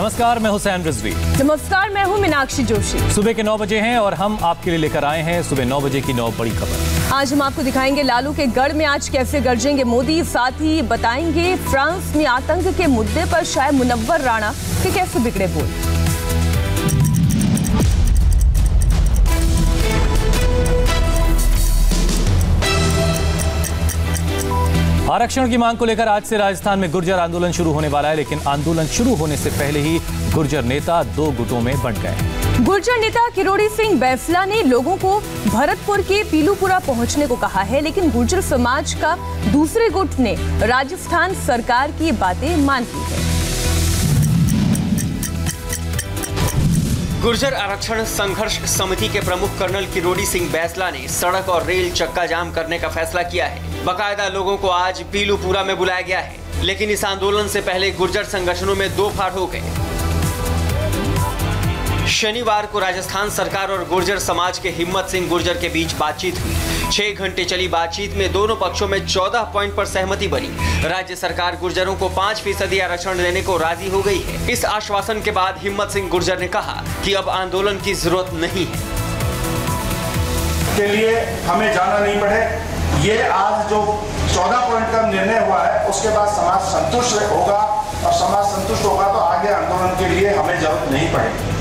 नमस्कार, मैं हुसैन रिजवी। नमस्कार, मैं हूं मीनाक्षी जोशी। सुबह के 9 बजे हैं और हम आपके लिए लेकर आए हैं सुबह 9 बजे की 9 बड़ी खबर। आज हम आपको दिखाएंगे लालू के गढ़ में आज कैसे गरजेंगे मोदी, साथ ही बताएंगे फ्रांस में आतंक के मुद्दे पर शायद मुनव्वर राणा के कैसे बिगड़े बोल। आरक्षण की मांग को लेकर आज से राजस्थान में गुर्जर आंदोलन शुरू होने वाला है, लेकिन आंदोलन शुरू होने से पहले ही गुर्जर नेता 2 गुटों में बंट गए। गुर्जर नेता किरोड़ी सिंह बैसला ने लोगों को भरतपुर के पीलूपुरा पहुंचने को कहा है, लेकिन गुर्जर समाज का दूसरे गुट ने राजस्थान सरकार की बातें मान ली है। गुर्जर आरक्षण संघर्ष समिति के प्रमुख कर्नल किरोड़ी सिंह बैसला ने सड़क और रेल चक्का जाम करने का फैसला किया है। बाकायदा लोगों को आज पीलूपुरा में बुलाया गया है, लेकिन इस आंदोलन से पहले गुर्जर संगठनों में 2 फाड़ हो गए। शनिवार को राजस्थान सरकार और गुर्जर समाज के हिम्मत सिंह गुर्जर के बीच बातचीत हुई। 6 घंटे चली बातचीत में दोनों पक्षों में 14 पॉइंट पर सहमति बनी। राज्य सरकार गुर्जरों को 5% आरक्षण देने को राजी हो गई है। इस आश्वासन के बाद हिम्मत सिंह गुर्जर ने कहा कि अब आंदोलन की जरूरत नहीं है। के लिए हमें जाना नहीं पड़े। ये आज जो 14 पॉइंट का निर्णय हुआ है, उसके बाद समाज संतुष्ट होगा और समाज संतुष्ट होगा तो आगे आंदोलन के लिए हमें जरूरत नहीं पड़ेगी।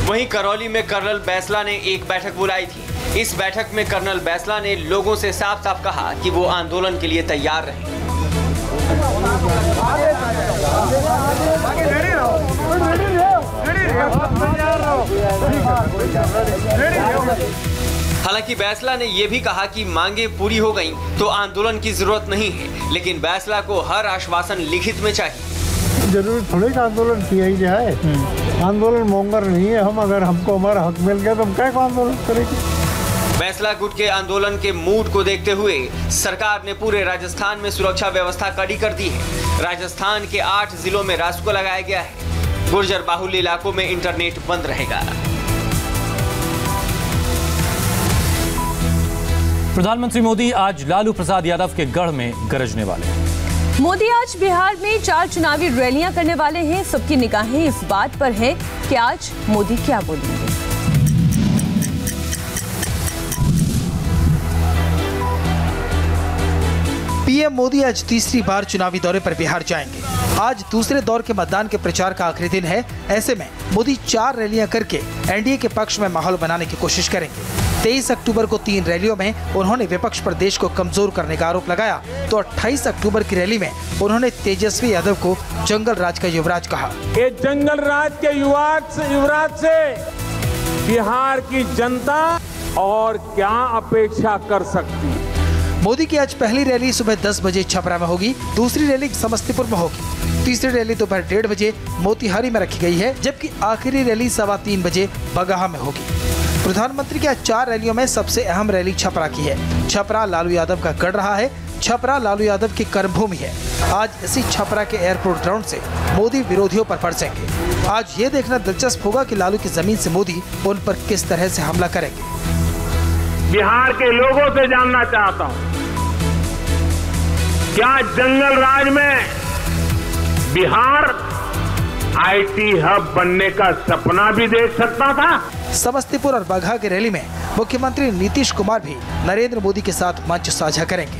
वहीं करौली में कर्नल बैसला ने एक बैठक बुलाई थी। इस बैठक में कर्नल बैसला ने लोगों से साफ साफ कहा कि वो आंदोलन के लिए तैयार रहे। हालांकि बैसला ने यह भी कहा कि मांगे पूरी हो गईं तो आंदोलन की जरूरत नहीं है, लेकिन बैसला को हर आश्वासन लिखित में चाहिए। जरूरी थोड़ी का आंदोलन किया ही जाए। आंदोलन मोंगर नहीं है। हम अगर हमको हमारा हक मिल गया तो हम क्या आंदोलन करेंगे। बैसला गुट के आंदोलन के मूड को देखते हुए सरकार ने पूरे राजस्थान में सुरक्षा व्यवस्था कड़ी कर दी है। राजस्थान के 8 जिलों में रास्को लगाया गया है। गुर्जर बाहुल्य इलाकों में इंटरनेट बंद रहेगा। प्रधानमंत्री मोदी आज लालू प्रसाद यादव के गढ़ में गरजने वाले हैं। मोदी आज बिहार में 4 चुनावी रैलियां करने वाले हैं। सबकी निगाहें इस बात पर है कि आज मोदी क्या बोलेंगे। पीएम मोदी आज तीसरी बार चुनावी दौरे पर बिहार जाएंगे। आज दूसरे दौर के मतदान के प्रचार का आखिरी दिन है। ऐसे में मोदी 4 रैलियां करके एनडीए के पक्ष में माहौल बनाने की कोशिश करेंगे। 23 अक्टूबर को 3 रैलियों में उन्होंने विपक्ष पर देश को कमजोर करने का आरोप लगाया, तो 28 अक्टूबर की रैली में उन्होंने तेजस्वी यादव को जंगल राज का युवराज कहा। ये जंगल राज के युवराज से बिहार की जनता और क्या अपेक्षा कर सकती है। मोदी की आज पहली रैली सुबह 10 बजे छपरा में होगी, दूसरी रैली समस्तीपुर में होगी, तीसरी रैली दोपहर 1:30 बजे मोतिहारी में रखी गई है, जबकि आखिरी रैली 3:15 बजे बगहा में होगी। प्रधानमंत्री की आज 4 रैलियों में सबसे अहम रैली छपरा की है। छपरा लालू यादव का गढ़ रहा है। छपरा लालू यादव की कर्मभूमि है। आज इसी छपरा के एयरपोर्ट ग्राउंड से मोदी विरोधियों पर बरसेंगे। आज ये देखना दिलचस्प होगा कि लालू की जमीन से मोदी उन पर किस तरह से हमला करेंगे। बिहार के लोगों से जानना चाहता हूं, क्या जंगल राज में बिहार आईटी हब बनने का सपना भी देख सकता था। समस्तीपुर और बगहा की रैली में मुख्यमंत्री नीतीश कुमार भी नरेंद्र मोदी के साथ मंच साझा करेंगे।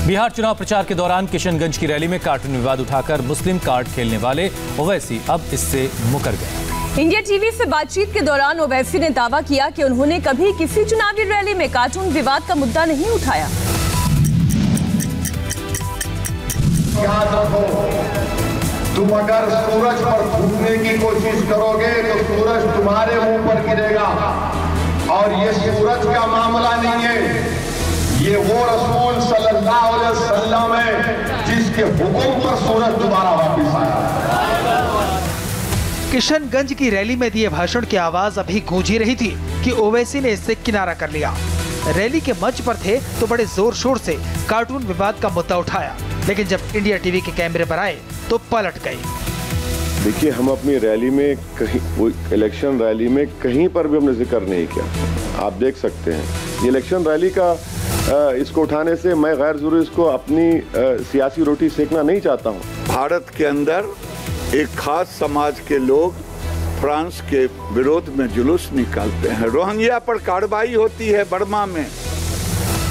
बिहार चुनाव प्रचार के दौरान किशनगंज की रैली में कार्टून विवाद उठाकर मुस्लिम कार्ड खेलने वाले ओवैसी अब इससे मुकर गए। इंडिया टीवी से बातचीत के दौरान ओवैसी ने दावा किया कि उन्होंने कभी किसी चुनावी रैली में कार्टून विवाद का मुद्दा नहीं उठाया। याद रखो, तुम अगर सूरज पर थूकने की कोशिश करोगे तो सूरज तुम्हारे मुंह पर गिरेगा, और ये सूरज का मामला नहीं है। ये वो रसूल सल्लल्लाहु अलैहि वसल्लम है जिसके हुक्म पर सूरज दोबारा वापस आया। किशनगंज की रैली में दिए भाषण की आवाज अभी गूंजी रही थी कि ओवैसी ने इससे किनारा कर लिया। रैली के मंच पर थे तो बड़े जोर शोर से कार्टून विवाद का मुद्दा उठाया, लेकिन जब इंडिया टीवी के कैमरे पर आए तो पलट गए। देखिए, हम अपनी रैली में कहीं, इलेक्शन रैली में कहीं पर भी हमने जिक्र नहीं किया। आप देख सकते हैं, ये इलेक्शन रैली का इसको उठाने से मैं गैर जरूरी इसको अपनी सियासी रोटी सेकना नहीं चाहता हूँ। भारत के अंदर एक खास समाज के लोग फ्रांस के विरोध में जुलूस निकालते हैं। रोहिंग्या पर कार्रवाई होती है बर्मा में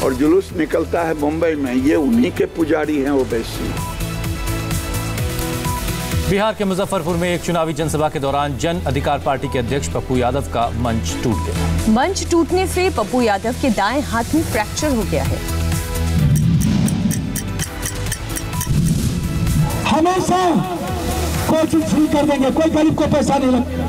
और जुलूस निकलता है मुंबई में। ये उन्हीं के पुजारी हैं ओवैसी। बिहार के मुजफ्फरपुर में एक चुनावी जनसभा के दौरान जन अधिकार पार्टी के अध्यक्ष पप्पू यादव का मंच टूट गया। मंच टूटने से पप्पू यादव के दाएं हाथ में फ्रैक्चर हो गया है। हमेशा कोशिश शुरू कर देंगे, कोई गरीब को पैसा नहीं लगेगा।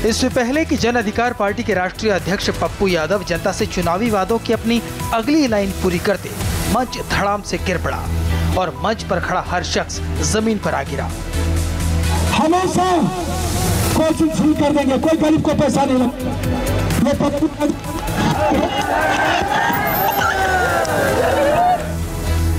इससे पहले कि जन अधिकार पार्टी के राष्ट्रीय अध्यक्ष पप्पू यादव जनता से चुनावी वादों की अपनी अगली लाइन पूरी करते मंच धड़ाम से गिर पड़ा और मंच पर खड़ा हर शख्स जमीन पर आ गिरा। हमेशा कोशिश शुरू कर देंगे, कोई गरीब को पैसा नहीं लगेगा।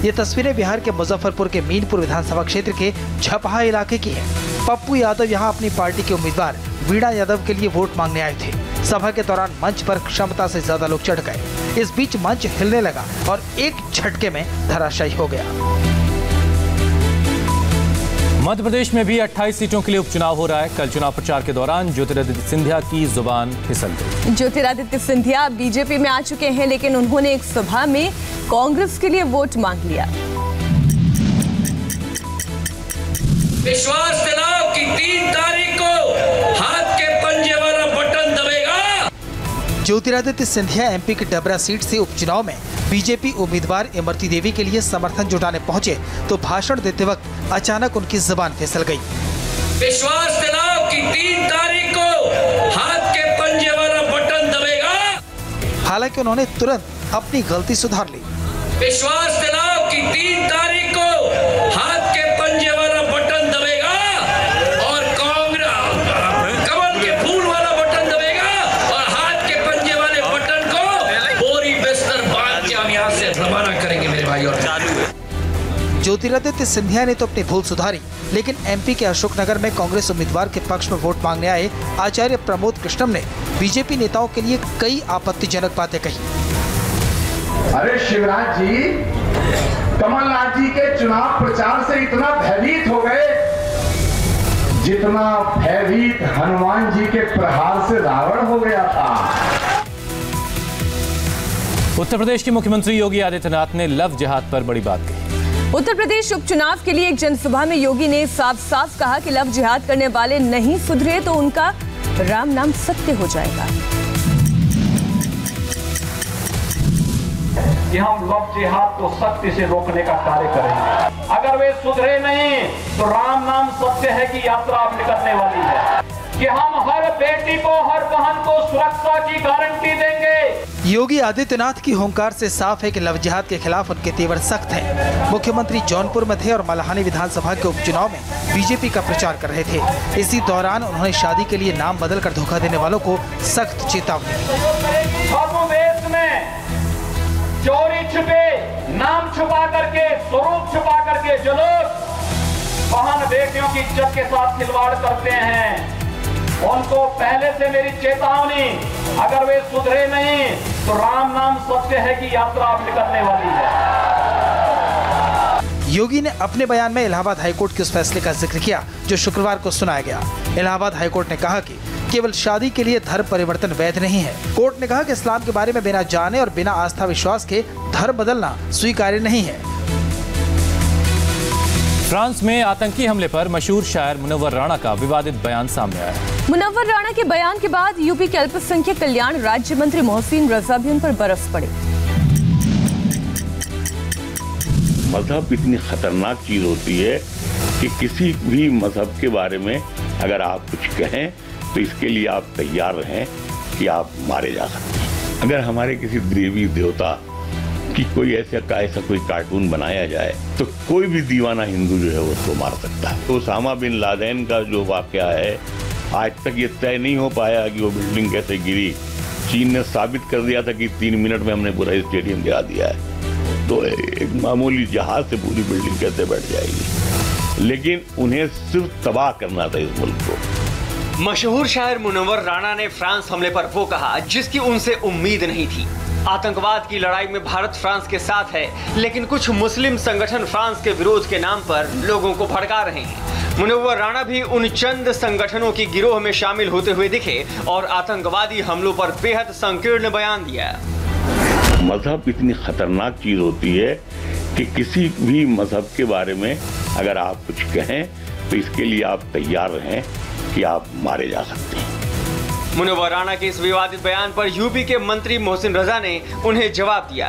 ये तस्वीरें बिहार के मुजफ्फरपुर के मीनपुर विधानसभा क्षेत्र के झपहा इलाके की है। पप्पू यादव यहां अपनी पार्टी के उम्मीदवार वीणा यादव के लिए वोट मांगने आए थे। सभा के दौरान मंच पर क्षमता से ज्यादा लोग चढ़ गए। इस बीच मंच हिलने लगा और एक झटके में धराशायी हो गया। मध्य प्रदेश में भी 28 सीटों के लिए उपचुनाव हो रहा है। कल चुनाव प्रचार के दौरान ज्योतिरादित्य सिंधिया की जुबान फिसल गई। ज्योतिरादित्य सिंधिया बीजेपी में आ चुके हैं, लेकिन उन्होंने एक सभा में कांग्रेस के लिए वोट मांग लिया। विश्वास दिलाओ कि 3 तारीख को हाथ के पंजे वाला बटन दबेगा। ज्योतिरादित्य सिंधिया एमपी की डबरा सीट से उपचुनाव में बीजेपी उम्मीदवार इमरती देवी के लिए समर्थन जुटाने पहुंचे तो भाषण देते वक्त अचानक उनकी जुबान फिसल गई। विश्वास दिलाओ कि 3 तारीख को हाथ के पंजे वाला बटन दबेगा। हालांकि उन्होंने तुरंत अपनी गलती सुधार ली। विश्वास दिलाओ कि 3 तारीख को हाथ के पंजे वाला बटन दबेगा और कांग्रेस कमल के फूल वाला बटन दबेगा और हाथ के पंजे वाले बटन को बोरी बिस्तर बांध के हम यहाँ से रवाना करेंगे मेरे भाई। और ज्योतिरादित्य सिंधिया ने तो अपनी भूल सुधारी, लेकिन एमपी के अशोकनगर में कांग्रेस उम्मीदवार के पक्ष में वोट मांगने आए आचार्य प्रमोद कृष्णम ने बीजेपी नेताओं के लिए कई आपत्तिजनक बातें कही। अरे शिवराज जी, कमलनाथ जी के चुनाव प्रचार से इतना भयभीत हो गए जितना भयभीत हनुमान जी के प्रहार से रावण हो गया था। उत्तर प्रदेश के मुख्यमंत्री योगी आदित्यनाथ ने लव जिहाद पर बड़ी बात कही। उत्तर प्रदेश उपचुनाव के लिए एक जनसभा में योगी ने साफ साफ कहा कि लव जिहाद करने वाले नहीं सुधरे तो उनका राम नाम सत्य हो जाएगा। कि हम लव जिहाद को सत्य से रोकने का कार्य करेंगे। अगर वे सुधरे नहीं तो राम नाम सत्य है कि यात्रा अब निकलने वाली है कि हम हर बेटी को, हर बहन को सुरक्षा की गारंटी देंगे। योगी आदित्यनाथ की हुंकार से साफ है कि लव जिहाद के खिलाफ उनके तेवर सख्त हैं। मुख्यमंत्री जौनपुर में थे और मल्हानी विधानसभा के उपचुनाव में बीजेपी का प्रचार कर रहे थे। इसी दौरान उन्होंने शादी के लिए नाम बदलकर धोखा देने वालों को सख्त चेतावनी दी। देश में चोरी छुपे, नाम छुपा करके, स्वरूप छुपा करके जो लोग बहन बेटियों की इज्जत के साथ खिलवाड़ करते हैं, उनको पहले से मेरी चेतावनी, अगर वे सुधरे नहीं तो राम नाम सत्य है कि यात्रा अब निकलने वाली है। योगी ने अपने बयान में इलाहाबाद हाईकोर्ट के उस फैसले का जिक्र किया जो शुक्रवार को सुनाया गया। इलाहाबाद हाईकोर्ट ने कहा कि केवल शादी के लिए धर्म परिवर्तन वैध नहीं है। कोर्ट ने कहा कि इस्लाम के बारे में बिना जाने और बिना आस्था विश्वास के धर्म बदलना स्वीकार्य नहीं है। फ्रांस में आतंकी हमले पर मशहूर शायर मुनव्वर राणा का विवादित बयान सामने आया। मुनव्वर राणा के बयान के बाद यूपी के अल्पसंख्यक कल्याण राज्य मंत्री मोहसिन रजा भी उन पर बरस पड़े। मजहब इतनी खतरनाक चीज होती है कि किसी भी मजहब के बारे में अगर आप कुछ कहें तो इसके लिए आप तैयार रहें कि आप मारे जा सकते हैं। अगर हमारे किसी देवी देवता की कोई ऐसा कोई कार्टून बनाया जाए तो कोई भी दीवाना हिंदू जो है उसको मार सकता है। तो ओसामा बिन लादेन का जो वाकया है, आज तक ये तय नहीं हो पाया कि वो बिल्डिंग कैसे गिरी। चीन ने साबित कर दिया था कि 3 मिनट में हमने पूरा स्टेडियम गिरा दिया है। तो एक मामूली जहाज से पूरी बिल्डिंग कैसे बैठ जाएगी। लेकिन उन्हें सिर्फ तबाह करना था इस मुल्क को। मशहूर शायर मुनव्वर राणा ने फ्रांस हमले पर वो कहा जिसकी उनसे उम्मीद नहीं थी। आतंकवाद की लड़ाई में भारत फ्रांस के साथ है, लेकिन कुछ मुस्लिम संगठन फ्रांस के विरोध के नाम पर लोगों को भड़का रहे हैं। मुनव्वर राणा भी उन चंद संगठनों की गिरोह में शामिल होते हुए दिखे और आतंकवादी हमलों पर बेहद संकीर्ण बयान दिया। मजहब इतनी खतरनाक चीज होती है कि किसी भी मजहब के बारे में अगर आप कुछ कहें तो इसके लिए आप तैयार रहें कि आप मारे जा सकते हैं। मुनव्वर राणा के इस विवादित बयान पर यूपी के मंत्री मोहसिन रजा ने उन्हें जवाब दिया।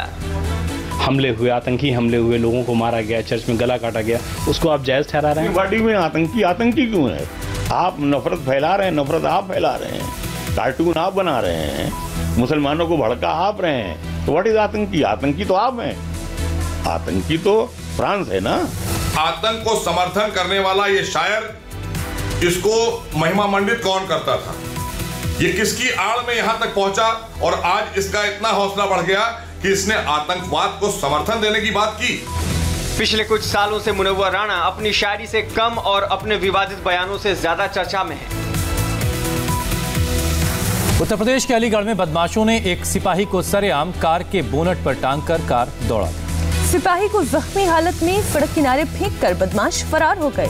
हमले हुए, आतंकी हमले हुए, लोगों को मारा गया, चर्च में गला काटा गया, उसको आप जायज ठहरा रहे हैं? बॉडी में आतंकी क्यों है? आप नफरत फैला रहे हैं, नफरत आप फैला रहे हैं, कार्टून आप बना रहे हैं, मुसलमानों को भड़का आप रहे हैं, तो व्हाट इज आतंकी? आतंकी तो आप हैं, आतंकी तो फ्रांस है ना। आतंक को समर्थन करने वाला ये शायर, इसको महिमा मंडित कौन करता था? ये किसकी आड़ में यहां तक पहुंचा और आज इसका इतना हौसला बढ़ गया कि इसने आतंकवाद को समर्थन देने की बात की। पिछले कुछ सालों से मुनव्वर राणा अपनी शायरी से कम और अपने विवादित बयानों से ज्यादा चर्चा में है। उत्तर प्रदेश के अलीगढ़ में बदमाशों ने एक सिपाही को सरेआम कार के बोनट पर टांगकर कार दौड़ा दी। सिपाही को जख्मी हालत में सड़क किनारे फेंककर बदमाश फरार हो गए।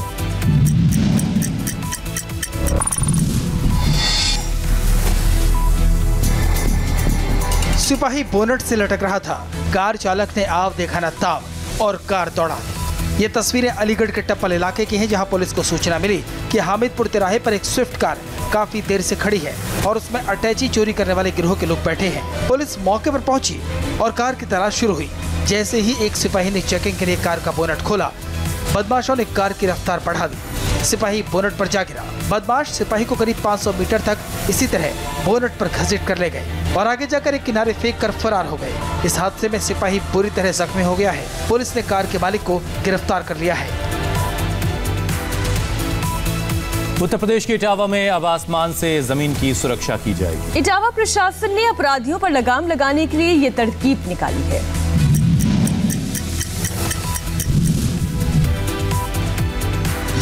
सिपाही बोनट से लटक रहा था, कार चालक ने आव देखा न ताव और कार दौड़ा दी। ये तस्वीरें अलीगढ़ के टप्पल इलाके की हैं, जहां पुलिस को सूचना मिली कि हामिदपुर तिराहे पर एक स्विफ्ट कार काफी देर से खड़ी है और उसमें अटैची चोरी करने वाले गिरोह के लोग बैठे हैं। पुलिस मौके पर पहुंची और कार की तलाश शुरू हुई। जैसे ही एक सिपाही ने चेकिंग के लिए कार का बोनट खोला, बदमाशों ने कार की रफ्तार बढ़ा दी। सिपाही बोनट पर जा गिरा। बदमाश सिपाही को करीब 500 मीटर तक इसी तरह बोनट पर घसीट कर ले गए और आगे जाकर एक किनारे फेंक कर फरार हो गए। इस हादसे में सिपाही बुरी तरह जख्मी हो गया है। पुलिस ने कार के मालिक को गिरफ्तार कर लिया है। उत्तर प्रदेश के इटावा में अब आसमान से जमीन की सुरक्षा की जाएगी। इटावा प्रशासन ने अपराधियों पर लगाम लगाने के लिए ये तरकीब निकाली है।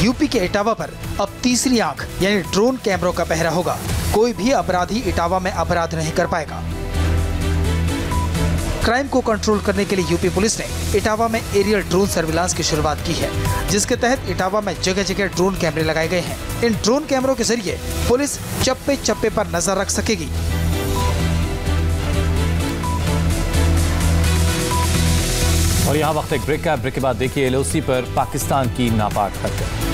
यूपी के इटावा पर अब तीसरी आंख यानी ड्रोन कैमरों का पहरा होगा। कोई भी अपराधी इटावा में अपराध नहीं कर पाएगा। क्राइम को कंट्रोल करने के लिए यूपी पुलिस ने इटावा में एरियल ड्रोन सर्विलांस की शुरुआत की है, जिसके तहत इटावा में जगह जगह ड्रोन कैमरे लगाए गए हैं। इन ड्रोन कैमरों के जरिए पुलिस चप्पे चप्पे पर नजर रख सकेगी। और यहाँ वक्त एक ब्रेक का। ब्रेक के बाद देखिए एलओसी पर पाकिस्तान की नापाक हरकत।